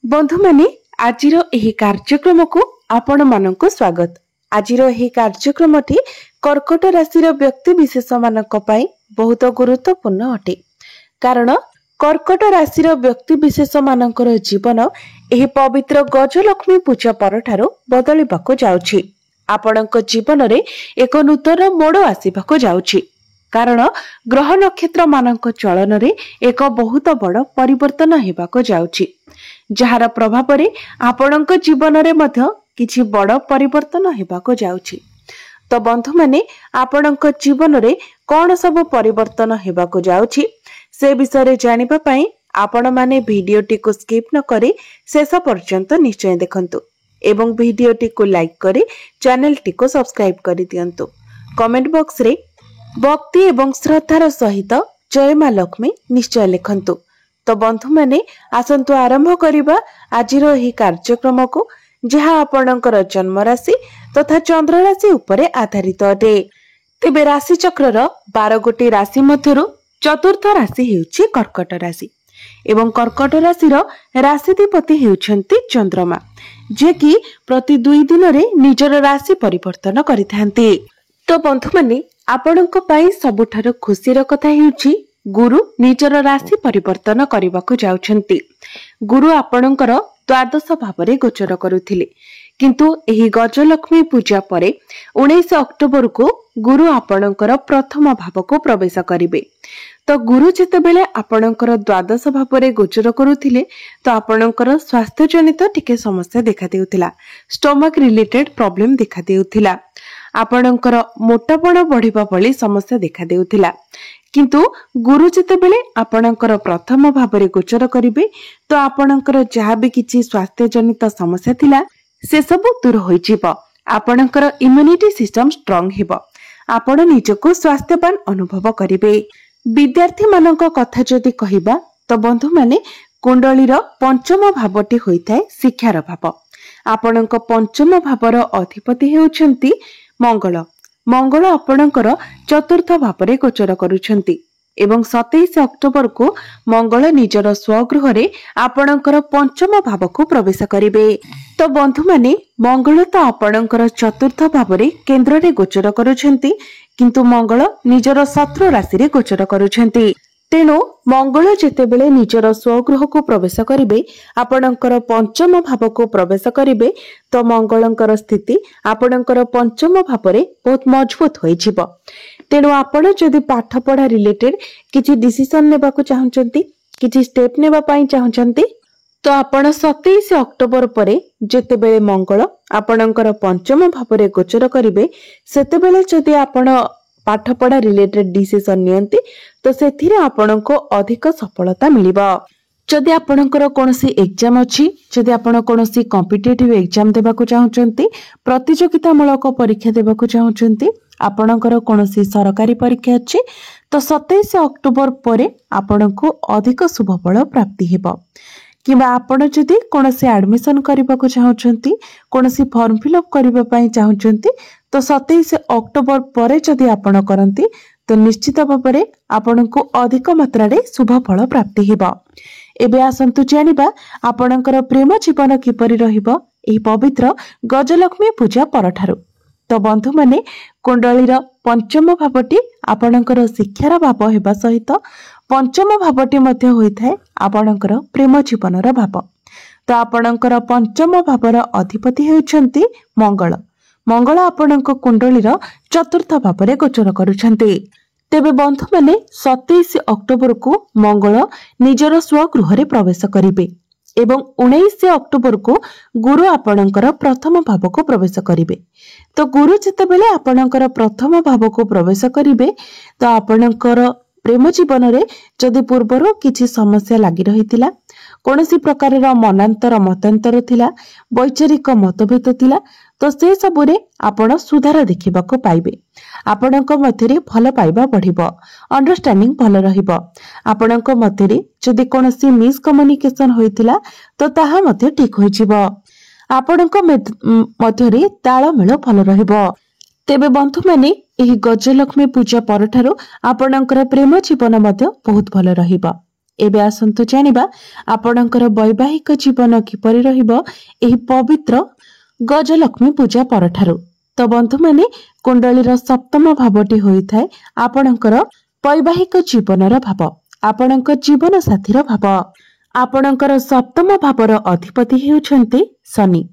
बंधु माने आजिर एही कार्यक्रम को आपण मानक स्वागत। आजिर एही कार्यक्रम कर्कट राशि व्यक्ति विशेष मानक पई बहुत गुरुत्वपूर्ण अटे। कारण कर्कट राशि व्यक्ति विशेष मानकर जीवन एही पवित्र गजलक्ष्मी पूजा परठारो बदलिबाको जाउछि। आपणक जीवन रे एक नूतन मोड़ आसीबाको जाउछि। कारण ग्रह नक्षत्र मानक चलन रे एक बहुत बड़ परिवर्तन हेबाको जाउछि, जहार प्रभाव रे आपणक जीवन रे मध्य किछि बड़ परिवर्तन हेबाको जाउछि। तो बंधु माने आपणक जीवन रे कोन सब परिवर्तन हेबाको जाउछि से विषय रे जानिबा पई आपण माने वीडियो टी को स्किप न करे शेष पर्यंत निश्चय देखंतु एवं वीडियो टी को लाइक करे चैनल टी को सब्सक्राइब करि दियंतु। कमेंट बॉक्स रे भक्ति एवं श्रद्धार सहित जय मां लक्ष्मी निश्चय लिखंतु। तो बंधु माने आसंतु आरंभ करिबा आजिर एही कार्यक्रम को, जहा आपणकर जन्म राशि तथा चंद्र राशि उपरे आधारित अटे। तेबे राशि चक्रर 12 गोटी राशि मध्यरु चतुर्थ राशि हेउछि कर्कट राशि एवं कर्कट राशिर राशिधिपति हेउछन्ति चंद्रमा, जे कि प्रति 2 दिन रे निजर राशि परिवर्तन करिथांती। तो बंधु माने आपणक पई सबुठार खुशीर कथा हेउछि गुरु निजर राशि परिवर्तन करबाकू जाउछन्ति। गुरु आपणकर द्वादश भावरे गोचर करुथिले, किंतु एही गजलक्ष्मी पूजा परे 19 अक्टोबर को गुरु आपणकर प्रथम भाव को प्रवेश करिवे। तो गुरु जेतेबेले आपणकर द्वादश भावरे गोचर करुथिले तो आपणकर स्वास्थ्य जनित टिके समस्या देखा देउथिला, स्टोमक रिलेटेड प्रॉब्लम देखा देउथिला, आपणकर मोटापण बढ़िबा भली समस्या देखा देउथिला। किंतु गुरु जेतेबेले आपणकर प्रथम भावरे गोचर करिवे तो आपणकर जहा भी किछि स्वास्थ्य जनित समस्या थिला से सब दूर होई जिवो। आपणकर इम्यूनिटी सिस्टम स्ट्रांग हेबो, आपण निजको स्वास्थ्यवान अनुभव करिवे। विद्यार्थी मानक कथा जदि कहिबा तो बंधु माने कुंडलीर पंचम भावटी होइथाय शिक्षार भाव। आपणक पंचम भावर अधिपति हेउछन्ति मंगल। मंगल आपणकर चतुर्थ भावरे गोचर करुछन्ति एवं 27 अक्टोबर को मंगल निजर स्वगृह रे आपणकर पंचम भाव को प्रवेश करिवे। तो बंधु माने मंगल तो आपणकर चतुर्थ भावरे केंद्र रे गोचर करुछन्ति, किंतु मंगल निजर शत्रु राशि रे गोचर करुछन्ति। तेणु मंगल जेतेबेले निजर स्वगृह को प्रवेश करिवे आपणकर पंचम भाव को प्रवेश करिवे तो मंगलंकर स्थिति आपणकर पंचम भावरे बहुत मजबूत होई जिवो। तेणु आपण जदि पाठ पढ़ा रिलेटेड किछि डिसिजन नेबा को चाहउचंती, किछि स्टेप नेबा पई चाहउचंती तो आपण 27 अक्टोबर परे जेतेबेले मंगल आपणकर पंचम भावरे गोचर करिवे सेतेबेले जदि आपण पाठ पढ़ा रिलेटेड डिसिजन नियंती तो सेथिरे आपनको अधिक सफलता मिलिबा। जदि आपणकर कोनोसी एग्जाम अछि, जदि आपण कोनोसी कॉम्पिटिटिव एग्जाम देबाकू चाहउचंती, प्रतियोगितामूलक परीक्षा देबाकू चाहउचंती, आपणकर कोनोसी सरकारी परीक्षा अछि तो 27 अक्टोबर परे आपनको अधिक शुभ फल प्राप्ति हेबो। किबा आपण जदि कोनोसी एडमिशन करबाकू चाहउचंती, कोनोसी फॉर्म फिलअप करबा पई चाहउचंती तो 27 अक्टोबर परे जदि आपण करंती तो निश्चित भाबरे आपनको अधिक मात्रा रे शुभ फल प्राप्ति हेबो। एबे आसंतु जानिबा आपणकर प्रेम जीवन किपरि रहिबो एही पवित्र गजलक्ष्मी पूजा परठारु। तो बंधु माने कुंडलीर पंचम भावटी आपणकर शिक्षार भाव हेबा सहित पंचम भावटी मध्ये होइथाय आपणकर प्रेम जीवनर भाव। तो आपणकर पंचम भावर अधिपति हेउछन्ति मंगल। मंगल आपणक कुंडलीर चतुर्थ भावरे गोचर करुछन्ति। तेबे बंधु माने 27 अक्टोबर को मंगल निजर स्वगृह रे प्रवेश करिवे एवं 19 अक्टोबर को गुरु आपणकर प्रथम भाव को प्रवेश करिवे। तो गुरु जेतेबेले आपणकर प्रथम भाव को प्रवेश करिवे तो आपणकर प्रेम जीवन रे जदि पूर्वरो किछि समस्या लागि रहितिला, कोनोसी प्रकारर मनांतर मतांतर थिला, वैचारिक मतभेद थिला तो से सबुरे आपण सुधार देखिबाको पाइबे। आपणक मध्यरे भल पाइबा बढ़िबो, अंडरस्टैंडिंग भल रहिबो। आपणक मध्यरे जदि कोनोसी मिसकम्युनिकेशन होइतिला तो ताहा मध्ये ठीक होई जिवो। आपणक मध्यरे ताळमेळ भल रहिबो। तेबे बंधु माने एही गजलक्ष्मी पूजा परठारो आपणकर प्रेम जीवन मध्ये बहुत भल रहिबो। एबे आसंतु जानिबा आपणकर वैवाहिक जीवन किपरि रहिबो एही पवित्र गजलक्ष्मी पूजा परठारु। तो बंधु माने कुंडलीर सप्तम भावटी होइथाय आपणकर वैवाहिक जीवनर भाव, आपणकर जीवन साथीर भाव। आपणकर सप्तम भावर अधिपति हेउछन्ति शनि।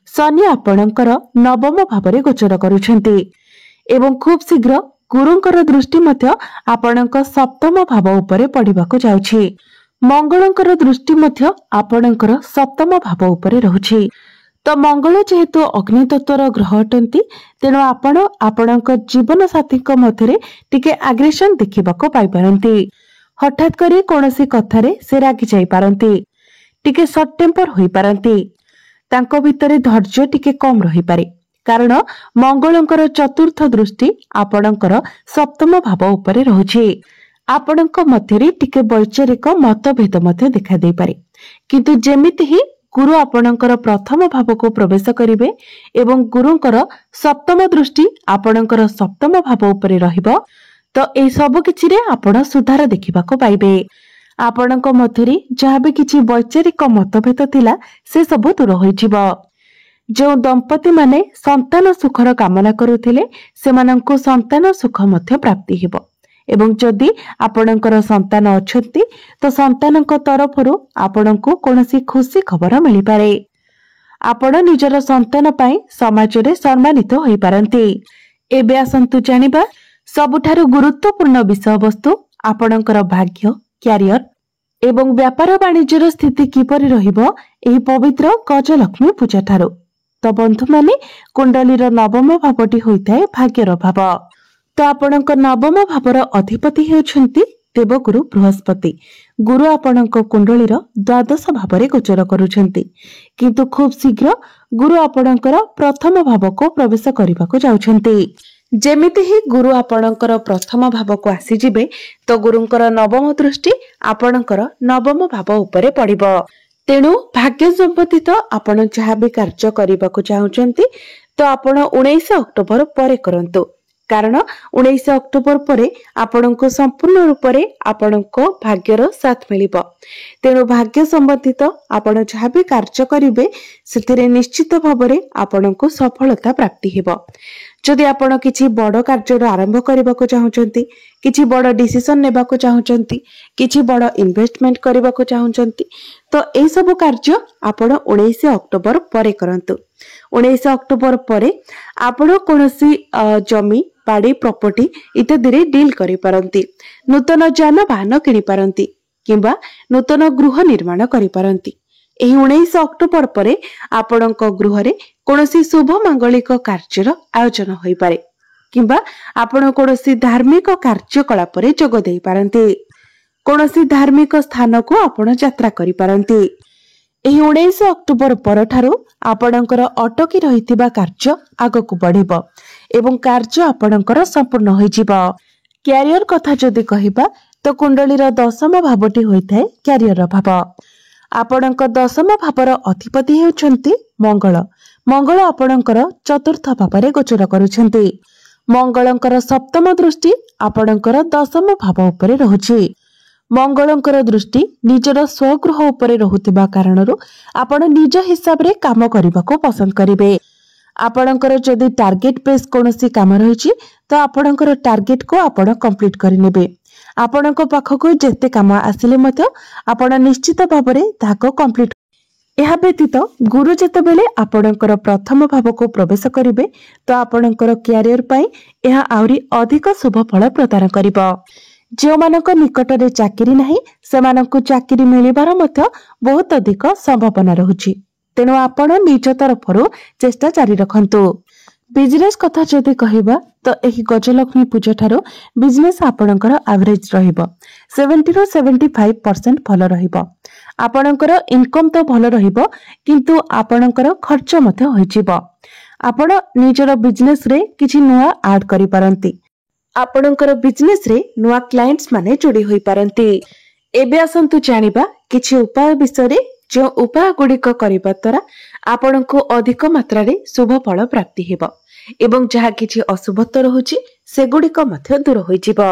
शनि आपणकर नवम भावरे गोचर करुछन्ति एवं खूब शीघ्र गुरुंकर दृष्टि मध्य आपणक सप्तम भाव उपरे पड़िबाको जाउछि। मंगलंकर दृष्टि मध्य आपणकर सप्तम भाव उपरे रहुछि। तो मंगल जेहेतु अग्नि तत्वर ग्रह अटंती तेणु आपण आपणक जीवन साथी मध्य टिके आग्रेशन देखिबाको पाई पारंती। हठात करी कोनोसी कथारे से रागी जाई पारंती, टिके शॉर्ट टेम्पर होई पारंती। तांको भितरे धैर्य टिके कम रही पारे कारण मंगलंकर चतुर्थ दृष्टि आपणकर सप्तम भाव उपरे रहुछि। आपणक मध्यरे टिके वैचारिक मतभेद मध्य देखा देई पारे, किंतु जेमिति ही गुरु आपणकर प्रथम भाव को प्रवेश करिवे एवं गुरुंकर सप्तम दृष्टि आपणकर सप्तम भाव उपरे रहिबो तो ए सब किछि रे आपण सुधार देखिबाको पाइबे। आपणक मध्यरे जहाँ भी किछि वैचारिक मतभेद थिला से सब दूर होइजिबो। जो दंपति माने संतान सुखर कामना करुथिले सेमानंको संतान सुख मध्य प्राप्ति हेबो एवं जदि आपणकर संतान अछंती तो संतानक तरफरु आपणको कोनोसी खुशी खबर मिली पारे। आपण निजर संतान पाई समाज रे सम्मानित होई पारंती। एबे आसंतु जानिबा सबुठारु गुरुत्वपूर्ण विषय वस्तु आपणकर भाग्य, क्यारियर एवं व्यापार वाणिज्यर स्थिति किपरि रहिबो एही पवित्र गजलक्ष्मी पूजा ठारू। तो बंधु माने कुंडलीर नवम भावटी होइथाय भाग्यर भाव। तो आपणक नवम भावर अधिपति हेउछन्ति देवगुरु बृहस्पति। गुरु आपणक कुंडलीर द्वादश भावरे गोचर करुछन्ति, किंतु खूब शीघ्र गुरु आपणकर प्रथम भाव को प्रवेश करबाको जाउछन्ति। जेमिति ही गुरु आपणकर प्रथम भाव को आसी जिबे तो गुरुंकर नवम दृष्टि आपणकर नवम भाव उपरे पड़िबो। तेणु भाग्य संबंधित आपण जहाँ भी कार्य करबाको चाहुचन्ति तो आपण 19 अक्टोबर परे करंतु, कारण 19 अक्टोबर परे आपणको संपूर्ण रूप से आपणको भाग्यर साथ मिलिबो। तेणु भाग्य संबंधित आपण जहाँ भी कार्य करिवे सेथिरे निश्चित भावरे आपणको सफलता प्राप्ति हेबो। जदि आपण किछि बड़ कार्य आरंभ करबाको चाहुचन्ति, किछि बड़ डिसिजन नेबाको चाहुचन्ति, किछि बड़ इन्वेस्टमेंट करबाको चाहुचन्ति तो ए सब कार्य आपण 19 अक्टोबर परे करंतु। 19 अक्टोबर परे आपण कोनोसी जमी बाड़ी प्रॉपर्टी इत्यादि डील करि पारंती, नूतन जानवाहन किनि पारंती किंबा नूतन गृह निर्माण करि पारंती। एही 19 अक्टोबर परे आपणक गृह रे कोनोसी शुभ मांगलिक कार्यर आयोजन होई पारे किंबा आपण कोनोसी धार्मिक कार्यकलाप रे जोग देई पारंती, कोनोसी धार्मिक स्थान को आपण यात्रा करि पारंती। एही 19 अक्टोबर परठारु आपणकर अटकी रहितिबा कार्य आगकु बढ़िबो एवं कार्य आपणकर संपूर्ण होइजिबो। क्यारियर कथा जदि कहिबा तो कुंडलीर दशम भावटी होइथाय क्यारियर भाव। आपणक दशम भावर अधिपति हेउछन्ति मंगल। मंगल आपणकर चतुर्थ भावरे गोचर करुछन्ति। मंगलंकर सप्तम दृष्टि आपणकर दशम भाव उपरे रहुछि। मंगलंकर दृष्टि निजर स्वगृह उपरे रहुतिबा कारणरु आपण निज हिसाब रे काम करबाको पसंद करिवे। आपणकर जदि टार्गेट बेस कोनोसी काम रहिछि तो आपणकर टार्गेट को आपण कंप्लीट करि नेबे। आपणक पाखको जेते काम आसिले मते आपण निश्चित भाबरे ताको कंप्लीट। एहा व्यतीत गुरु जेतेबेले आपणकर प्रथम भाव को प्रवेश करिवे तो आपणकर क्यारियर पई एहा आउरी अधिक शुभ फल प्रदान करिवो। जो मानक निकट रे चाकरी नाही सेमानकु चाकरी मिलिबार मते बहुत अधिक संभावना रहुछि। तेणु आपण निज तरफरु चेष्टा जारी रखंतु। बिजनेस कथा जदि कहिबा तो एही गजलक्ष्मी पूजा ठारो बिजनेस आपणकर एवरेज रहिबो। 70 ରୁ 75% भल रहिबो। आपणकर इनकम तो भल रहिबो किंतु आपणकर खर्च मते होइजिबो। आपण निजर बिजनेस रे किछि नुआ ऐड करि पारंती। आपणकर बिजनेस रे नुआ क्लाइंट्स माने जोड़ी होई पारंती। एबे आसंतु जानिबा किछि उपाय विषय रे जो उपाय गुड़िक करिबा द्वारा आपणको अधिक मात्रा रे शुभ फल प्राप्ति हेबो एवं जहा किछि अशुभत्व रहुछि सेगुड़िक मध्य दूर होइजिबो।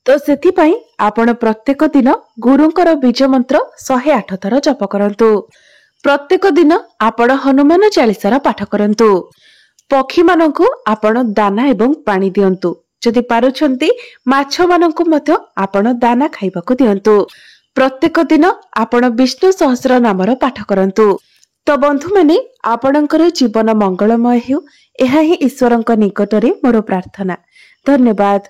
तो सेथिपाई आपण प्रत्येक दिन गुरुंकर बीज मंत्र 108 थर जप करंतु। प्रत्येक दिन आपण हनुमान चालीसार पाठ करंतु। पक्षी मानकु आपण दाना एवं पानी दियंतु। जदि पारुछंती माछ मानकु मध्य आपण दाना खाइबाकु दियंतु। प्रत्येक दिन आपण विष्णु सहस्र नामर पाठ करंतु। तो बंधु माने आपणकर जीवन मंगलमय हेउ, एहा ही ईश्वरंक निकटरे मोर प्रार्थना। धन्यवाद।